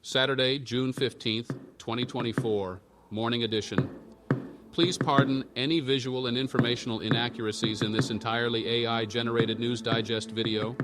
Saturday, June 15th, 2024, Morning Edition. Please pardon any visual and informational inaccuracies in this entirely AI-generated News Digest video.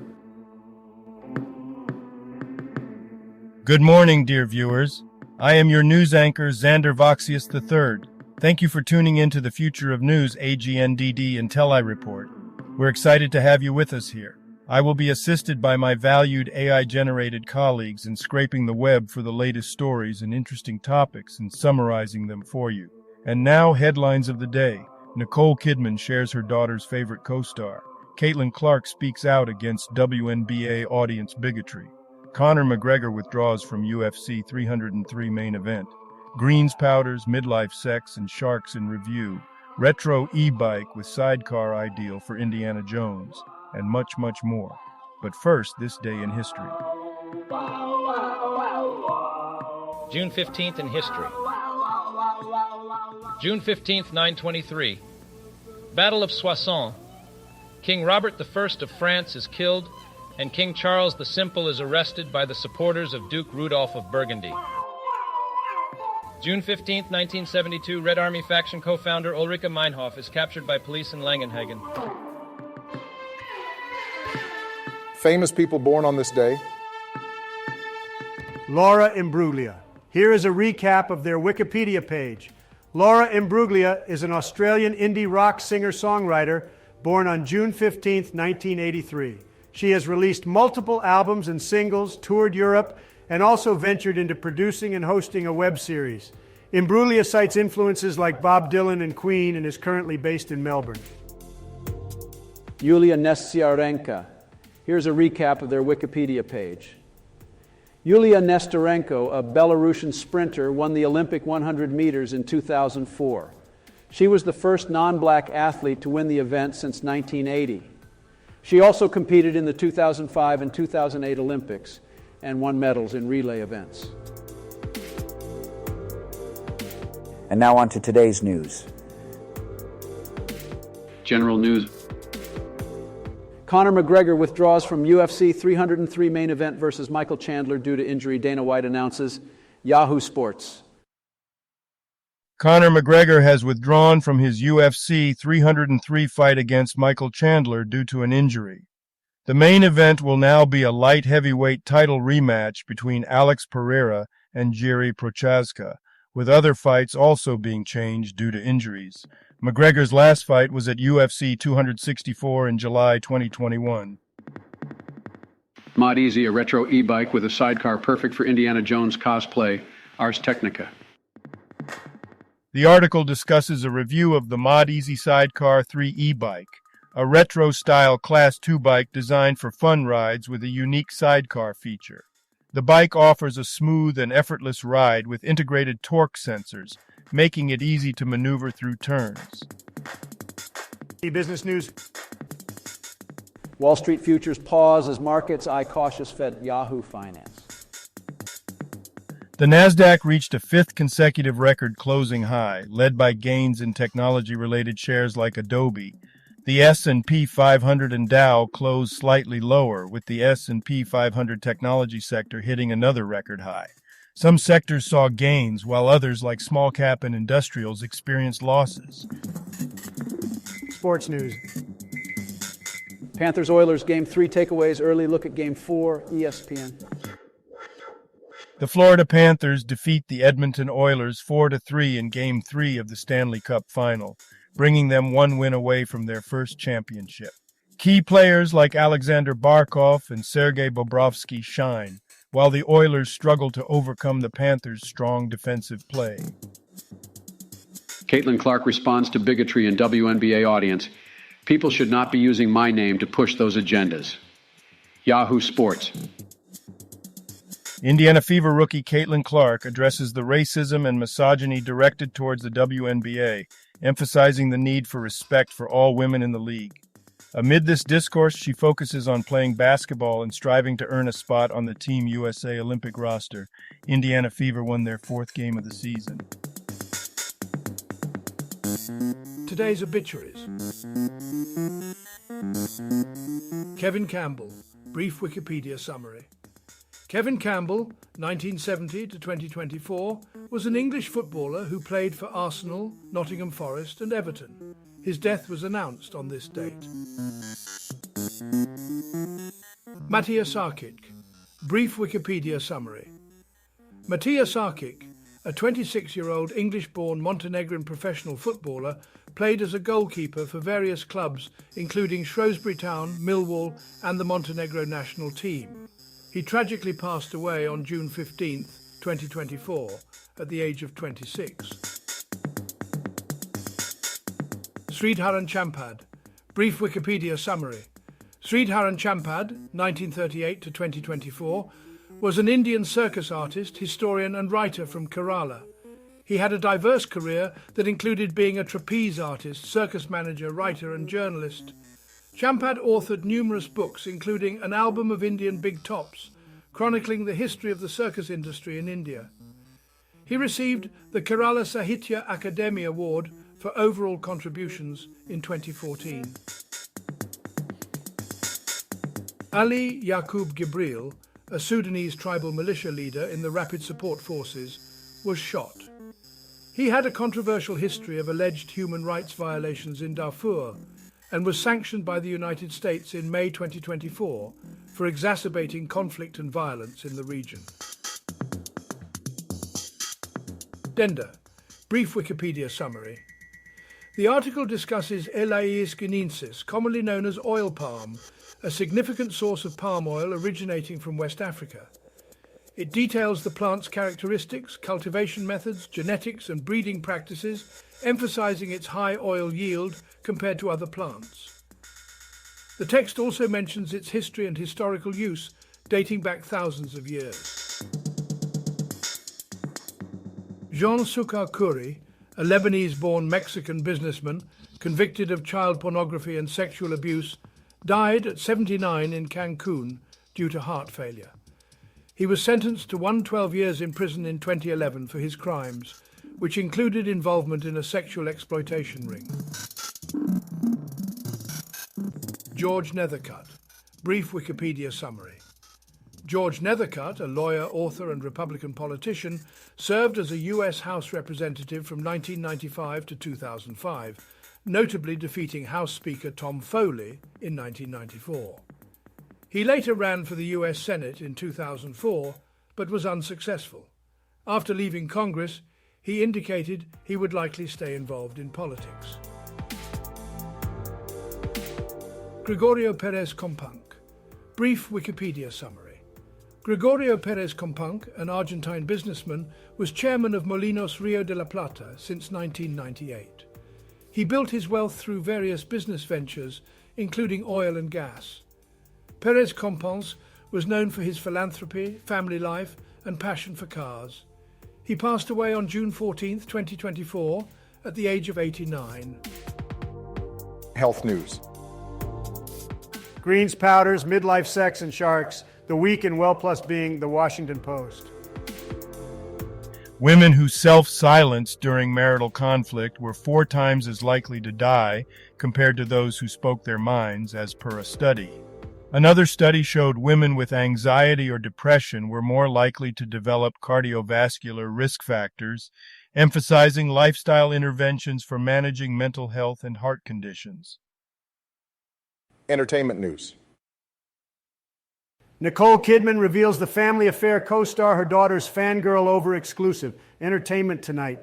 Good morning, dear viewers. I am your news anchor, Xander Voxius III. Thank you for tuning in to the Future of News AGNDD Intellireport. We're excited to have you with us here. I will be assisted by my valued AI-generated colleagues in scraping the web for the latest stories and interesting topics and summarizing them for you. And now, headlines of the day. Nicole Kidman shares her daughter's favorite co-star. Caitlin Clark speaks out against WNBA audience bigotry. Conor McGregor withdraws from UFC 303 main event. Greens powders, midlife sex, and sharks in review. Retro e-bike with sidecar ideal for Indiana Jones. And much, much more. But first, this day in history. June 15th in history. June 15th, 923. Battle of Soissons. King Robert I of France is killed, and King Charles the Simple is arrested by the supporters of Duke Rudolph of Burgundy. June 15th, 1972, Red Army faction co-founder Ulrike Meinhof is captured by police in Langenhagen. Famous people born on this day. Laura Imbruglia. Here is a recap of their Wikipedia page. Laura Imbruglia is an Australian indie rock singer-songwriter born on June 15, 1983. She has released multiple albums and singles, toured Europe, and also ventured into producing and hosting a web series. Imbruglia cites influences like Bob Dylan and Queen and is currently based in Melbourne. Yulia Nesterenko. Here's a recap of their Wikipedia page. Yulia Nesterenko, a Belarusian sprinter, won the Olympic 100 meters in 2004. She was the first non-black athlete to win the event since 1980. She also competed in the 2005 and 2008 Olympics and won medals in relay events. And now on to today's news. General news. Conor McGregor withdraws from UFC 303 main event versus Michael Chandler due to injury, Dana White announces. Yahoo Sports. Conor McGregor has withdrawn from his UFC 303 fight against Michael Chandler due to an injury. The main event will now be a light heavyweight title rematch between Alex Pereira and Jiří Procházka, with other fights also being changed due to injuries. McGregor's last fight was at UFC 264 in July 2021. Mod Easy, a retro e-bike with a sidecar perfect for Indiana Jones cosplay. Ars Technica. The article discusses a review of the Mod Easy Sidecar 3 e-bike, a retro-style Class 2 bike designed for fun rides with a unique sidecar feature. The bike offers a smooth and effortless ride with integrated torque sensors, making it easy to maneuver through turns. Business news. Wall Street futures pause as markets eye cautious Fed Yahoo Finance. The Nasdaq reached a fifth consecutive record closing high, led by gains in technology-related shares like Adobe. The S&P 500 and Dow closed slightly lower, with the S&P 500 technology sector hitting another record high. Some sectors saw gains, while others, like small cap and industrials, experienced losses. Sports news. Panthers-Oilers Game 3 takeaways, early look at Game 4, ESPN. The Florida Panthers defeat the Edmonton Oilers 4-3 in Game 3 of the Stanley Cup Final, bringing them one win away from their first championship. Key players like Alexander Barkov and Sergei Bobrovsky shine, while the Oilers struggle to overcome the Panthers' strong defensive play. Caitlin Clark responds to bigotry in WNBA audience. People should not be using my name to push those agendas. Yahoo Sports. Indiana Fever rookie Caitlin Clark addresses the racism and misogyny directed towards the WNBA, emphasizing the need for respect for all women in the league. Amid this discourse, she focuses on playing basketball and striving to earn a spot on the Team USA Olympic roster. Indiana Fever won their fourth game of the season. Today's obituaries. Kevin Campbell, brief Wikipedia summary. Kevin Campbell, 1970 to 2024, was an English footballer who played for Arsenal, Nottingham Forest and Everton. His death was announced on this date. Matija Sarkic. Brief Wikipedia summary. Matija Sarkic, a 26-year-old English-born Montenegrin professional footballer, played as a goalkeeper for various clubs including Shrewsbury Town, Millwall and the Montenegro national team. He tragically passed away on June 15, 2024, at the age of 26. Sridharan Champad. Brief Wikipedia summary. Sridharan Champad, 1938 to 2024, was an Indian circus artist, historian and writer from Kerala. He had a diverse career that included being a trapeze artist, circus manager, writer and journalist. Champad authored numerous books, including an album of Indian big tops, chronicling the history of the circus industry in India. He received the Kerala Sahitya Akademi Award for overall contributions in 2014. Ali Yaqub Gibril, a Sudanese tribal militia leader in the Rapid Support Forces, was shot. He had a controversial history of alleged human rights violations in Darfur and was sanctioned by the United States in May 2024 for exacerbating conflict and violence in the region. Denda. Brief Wikipedia summary. The article discusses Elais guineensis, commonly known as oil palm, a significant source of palm oil originating from West Africa. It details the plant's characteristics, cultivation methods, genetics and breeding practices, emphasizing its high oil yield compared to other plants. The text also mentions its history and historical use, dating back thousands of years. Jean Sukar Khoury, a Lebanese-born Mexican businessman convicted of child pornography and sexual abuse, died at 79 in Cancun due to heart failure. He was sentenced to 112 years in prison in 2011 for his crimes, which included involvement in a sexual exploitation ring. George Nethercutt. Brief Wikipedia summary. George Nethercutt, a lawyer, author and Republican politician, served as a U.S. House representative from 1995 to 2005, notably defeating House Speaker Tom Foley in 1994. He later ran for the U.S. Senate in 2004, but was unsuccessful. After leaving Congress, he indicated he would likely stay involved in politics. Gregorio Perez Companc. Brief Wikipedia summary. Gregorio Perez Companc, an Argentine businessman, was chairman of Molinos Rio de la Plata since 1998. He built his wealth through various business ventures, including oil and gas. Perez Companc was known for his philanthropy, family life, and passion for cars. He passed away on June 14, 2024, at the age of 89. Health news. Greens, powders, midlife sex, and sharks. The weak in well plus being the Washington Post. Women who self-silenced during marital conflict were 4 times as likely to die compared to those who spoke their minds, as per a study. Another study showed women with anxiety or depression were more likely to develop cardiovascular risk factors, emphasizing lifestyle interventions for managing mental health and heart conditions. Entertainment news. Nicole Kidman reveals the family affair co-star her daughter's fangirl over exclusive. Entertainment tonight.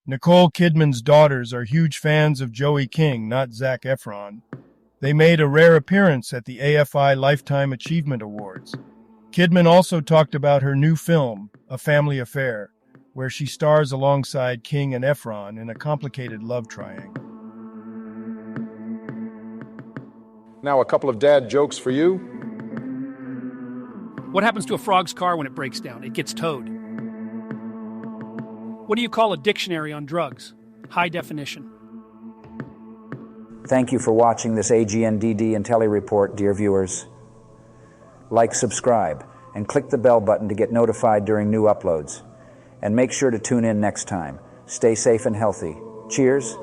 Nicole Kidman's daughters are huge fans of Joey King, not Zac Efron. They made a rare appearance at the AFI Lifetime Achievement Awards. Kidman also talked about her new film, A Family Affair, where she stars alongside King and Efron in a complicated love triangle. Now a couple of dad jokes for you. What happens to a frog's car when it breaks down? It gets towed. What do you call a dictionary on drugs? High definition. Thank you for watching this AGNDD Intellireport, dear viewers. Like, subscribe, and click the bell button to get notified during new uploads. And make sure to tune in next time. Stay safe and healthy. Cheers.